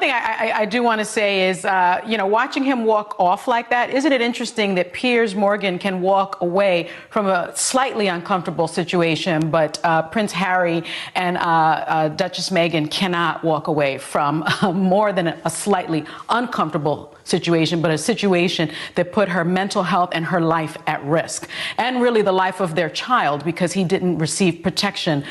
one thing I do want to say is, watching him walk off like that, isn't it interesting that Piers Morgan can walk away from a slightly uncomfortable situation, but Prince Harry and Duchess Meghan cannot walk away from more than a slightly uncomfortable situation, but a situation that put her mental health and her life at risk, and really the life of their child, because he didn't receive protection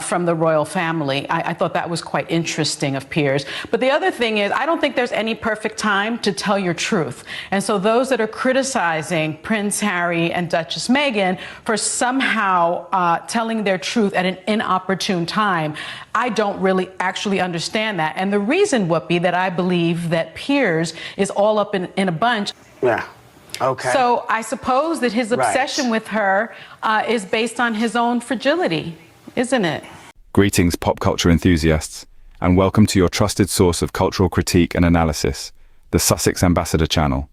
from the royal family. I thought that was quite interesting of Piers. But the other thing is, I don't think there's any perfect time to tell your truth. And so those that are criticizing Prince Harry and Duchess Meghan for somehow telling their truth at an inopportune time, I don't really actually understand that. And the reason would be that I believe that Piers is all up in a bunch. Yeah. Okay. So I suppose that his obsession with her is based on his own fragility, isn't it? Greetings, pop culture enthusiasts, and welcome to your trusted source of cultural critique and analysis, the Sussex Ambassador channel.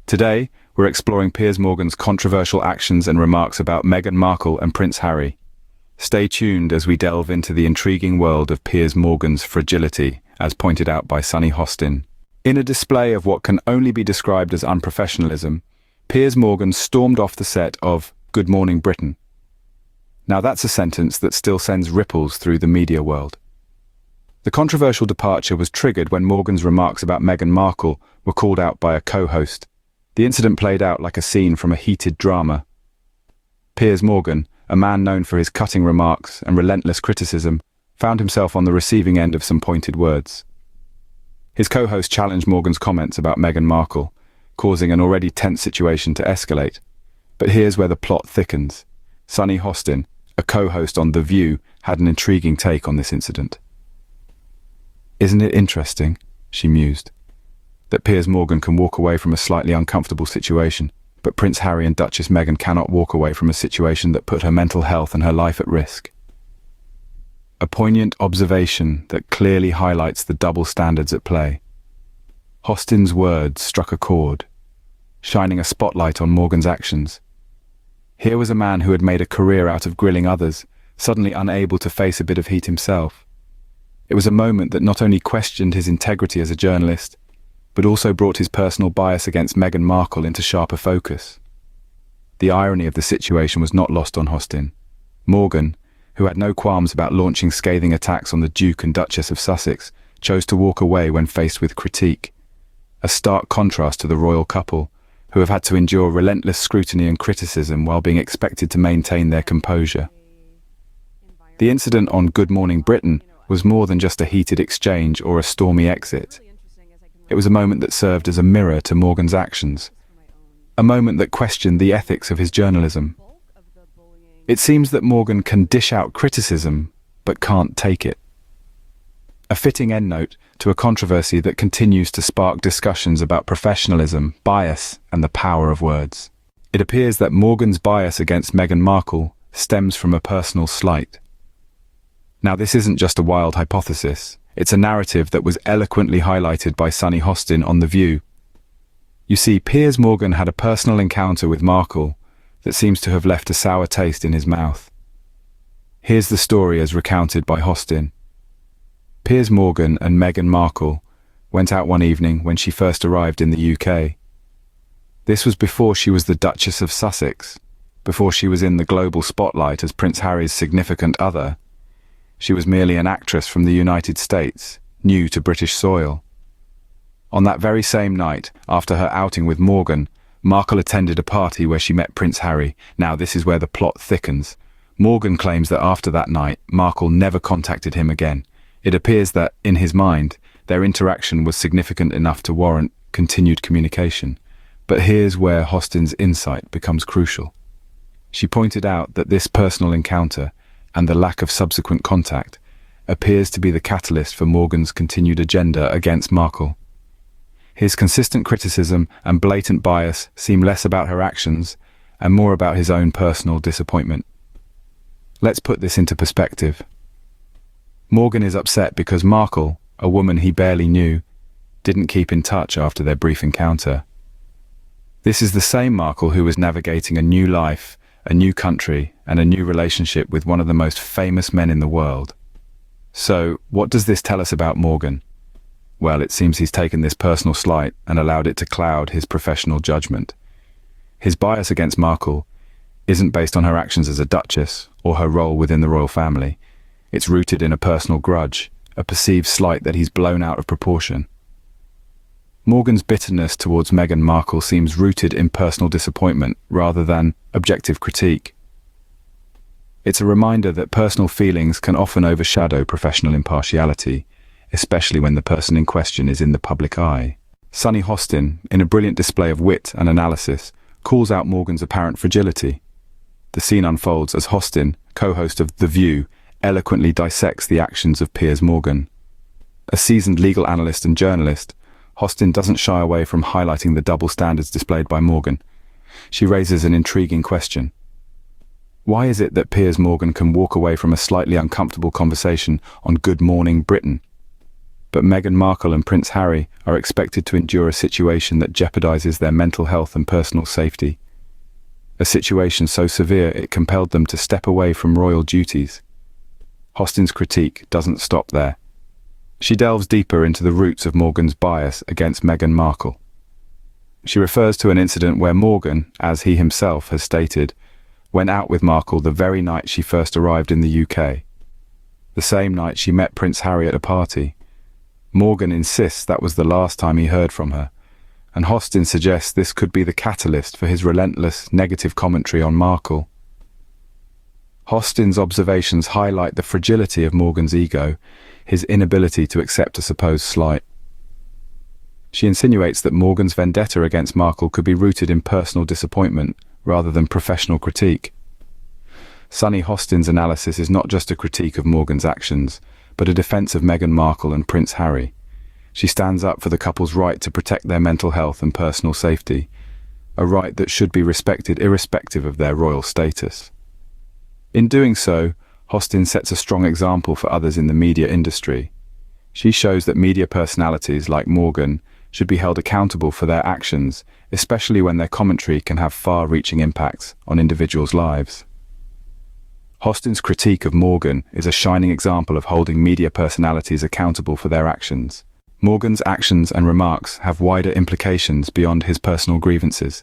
Today, we're exploring Piers Morgan's controversial actions and remarks about Meghan Markle and Prince Harry. Stay tuned as we delve into the intriguing world of Piers Morgan's fragility, as pointed out by Sunny Hostin. In a display of what can only be described as unprofessionalism, Piers Morgan stormed off the set of Good Morning Britain. Now that's a sentence that still sends ripples through the media world. The controversial departure was triggered when Morgan's remarks about Meghan Markle were called out by a co-host. The incident played out like a scene from a heated drama. Piers Morgan, a man known for his cutting remarks and relentless criticism, found himself on the receiving end of some pointed words. His co-host challenged Morgan's comments about Meghan Markle, causing an already tense situation to escalate. But here's where the plot thickens. Sunny Hostin, a co-host on The View, had an intriguing take on this incident. "Isn't it interesting," she mused, "that Piers Morgan can walk away from a slightly uncomfortable situation, but Prince Harry and Duchess Meghan cannot walk away from a situation that put her mental health and her life at risk?" A poignant observation that clearly highlights the double standards at play. Hostin's words struck a chord, shining a spotlight on Morgan's actions. Here was a man who had made a career out of grilling others, suddenly unable to face a bit of heat himself. It was a moment that not only questioned his integrity as a journalist, but also brought his personal bias against Meghan Markle into sharper focus. The irony of the situation was not lost on Hostin. Morgan, who had no qualms about launching scathing attacks on the Duke and Duchess of Sussex, chose to walk away when faced with critique. A stark contrast to the royal couple, who have had to endure relentless scrutiny and criticism while being expected to maintain their composure. The incident on Good Morning Britain was more than just a heated exchange or a stormy exit. It was a moment that served as a mirror to Morgan's actions, a moment that questioned the ethics of his journalism. It seems that Morgan can dish out criticism, but can't take it. A fitting endnote to a controversy that continues to spark discussions about professionalism, bias, and the power of words. It appears that Morgan's bias against Meghan Markle stems from a personal slight. Now, this isn't just a wild hypothesis. It's a narrative that was eloquently highlighted by Sunny Hostin on The View. You see, Piers Morgan had a personal encounter with Markle that seems to have left a sour taste in his mouth. Here's the story as recounted by Hostin. Piers Morgan and Meghan Markle went out one evening when she first arrived in the UK. This was before she was the Duchess of Sussex, before she was in the global spotlight as Prince Harry's significant other. She was merely an actress from the United States, new to British soil. On that very same night, after her outing with Morgan, Markle attended a party where she met Prince Harry. Now this is where the plot thickens. Morgan claims that after that night, Markle never contacted him again. It appears that, in his mind, their interaction was significant enough to warrant continued communication. But here's where Hostin's insight becomes crucial. She pointed out that this personal encounter, and the lack of subsequent contact, appears to be the catalyst for Morgan's continued agenda against Markle. His consistent criticism and blatant bias seem less about her actions and more about his own personal disappointment. Let's put this into perspective. Morgan is upset because Markle, a woman he barely knew, didn't keep in touch after their brief encounter. This is the same Markle who was navigating a new life, a new country, and a new relationship with one of the most famous men in the world. So, what does this tell us about Morgan? Well, it seems he's taken this personal slight and allowed it to cloud his professional judgment. His bias against Markle isn't based on her actions as a duchess or her role within the royal family. It's rooted in a personal grudge, a perceived slight that he's blown out of proportion. Meghan's bitterness towards Meghan Markle seems rooted in personal disappointment rather than objective critique. It's a reminder that personal feelings can often overshadow professional impartiality, especially when the person in question is in the public eye. Sunny Hostin, in a brilliant display of wit and analysis, calls out Meghan's apparent fragility. The scene unfolds as Hostin, co-host of The View, eloquently dissects the actions of Piers Morgan. A seasoned legal analyst and journalist, Hostin doesn't shy away from highlighting the double standards displayed by Meghan. She raises an intriguing question. Why is it that Piers Morgan can walk away from a slightly uncomfortable conversation on Good Morning Britain, but Meghan Markle and Prince Harry are expected to endure a situation that jeopardizes their mental health and personal safety? A situation so severe it compelled them to step away from royal duties. Hostin's critique doesn't stop there. She delves deeper into the roots of Meghan's bias against Meghan Markle. She refers to an incident where Meghan, as he himself has stated, went out with Markle the very night she first arrived in the UK. The same night she met Prince Harry at a party. Meghan insists that was the last time he heard from her, and Hostin suggests this could be the catalyst for his relentless negative commentary on Markle. Hostin's observations highlight the fragility of Meghan's ego, his inability to accept a supposed slight. She insinuates that Meghan's vendetta against Markle could be rooted in personal disappointment rather than professional critique. Sunny Hostin's analysis is not just a critique of Meghan's actions, but a defense of Meghan Markle and Prince Harry. She stands up for the couple's right to protect their mental health and personal safety, a right that should be respected irrespective of their royal status. In doing so, Hostin sets a strong example for others in the media industry. She shows that media personalities like Meghan should be held accountable for their actions, especially when their commentary can have far-reaching impacts on individuals' lives. Hostin's critique of Meghan is a shining example of holding media personalities accountable for their actions. Meghan's actions and remarks have wider implications beyond his personal grievances.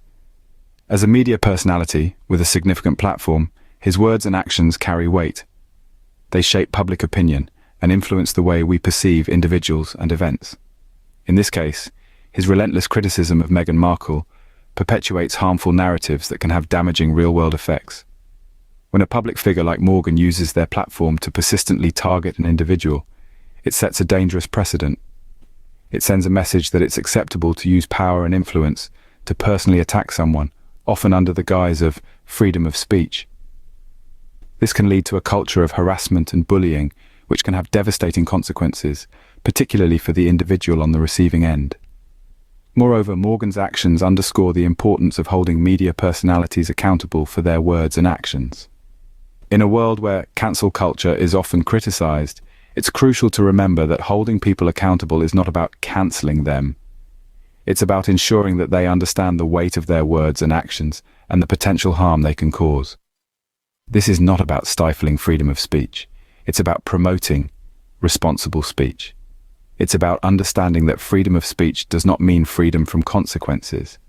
As a media personality with a significant platform, his words and actions carry weight. They shape public opinion and influence the way we perceive individuals and events. In this case, his relentless criticism of Meghan Markle perpetuates harmful narratives that can have damaging real-world effects. When a public figure like Meghan uses their platform to persistently target an individual, it sets a dangerous precedent. It sends a message that it's acceptable to use power and influence to personally attack someone, often under the guise of freedom of speech. This can lead to a culture of harassment and bullying, which can have devastating consequences, particularly for the individual on the receiving end. Moreover, Meghan's actions underscore the importance of holding media personalities accountable for their words and actions. In a world where cancel culture is often criticized, it's crucial to remember that holding people accountable is not about canceling them. It's about ensuring that they understand the weight of their words and actions and the potential harm they can cause. This is not about stifling freedom of speech. It's about promoting responsible speech. It's about understanding that freedom of speech does not mean freedom from consequences.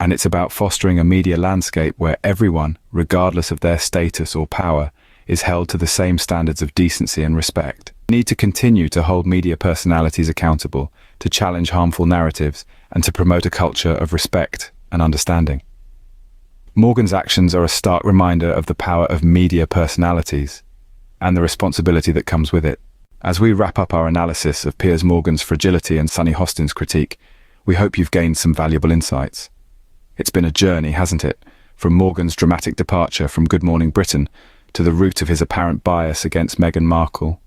And it's about fostering a media landscape where everyone, regardless of their status or power, is held to the same standards of decency and respect. We need to continue to hold media personalities accountable, to challenge harmful narratives, and to promote a culture of respect and understanding. Meghan's actions are a stark reminder of the power of media personalities and the responsibility that comes with it. As we wrap up our analysis of Piers Morgan's fragility and Sunny Hostin's critique, we hope you've gained some valuable insights. It's been a journey, hasn't it? From Meghan's dramatic departure from Good Morning Britain to the root of his apparent bias against Meghan Markle.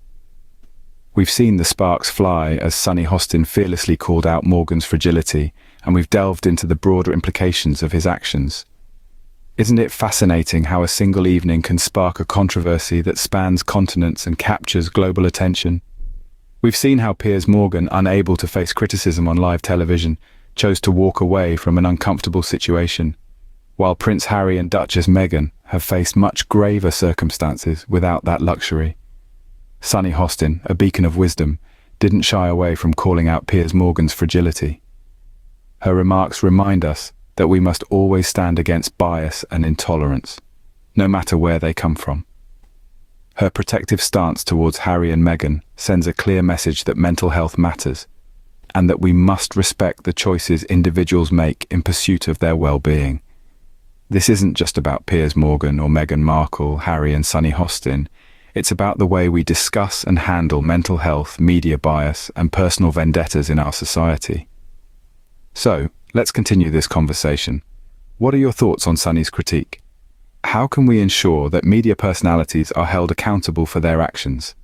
We've seen the sparks fly as Sunny Hostin fearlessly called out Meghan's fragility, and we've delved into the broader implications of his actions. Isn't it fascinating how a single evening can spark a controversy that spans continents and captures global attention? We've seen how Piers Morgan, unable to face criticism on live television, chose to walk away from an uncomfortable situation, while Prince Harry and Duchess Meghan have faced much graver circumstances without that luxury. Sunny Hostin, a beacon of wisdom, didn't shy away from calling out Piers Morgan's fragility. Her remarks remind us that we must always stand against bias and intolerance, no matter where they come from. Her protective stance towards Harry and Meghan sends a clear message that mental health matters, and that we must respect the choices individuals make in pursuit of their well-being. This isn't just about Piers Morgan or Meghan Markle, Harry and Sonny Hostin. It's about the way we discuss and handle mental health, media bias, and personal vendettas in our society. So, let's continue this conversation. What are your thoughts on Sonny's critique? How can we ensure that media personalities are held accountable for their actions?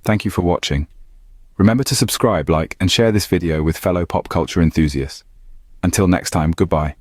Thank you for watching. Remember to subscribe, like, and share this video with fellow pop culture enthusiasts. Until next time, goodbye.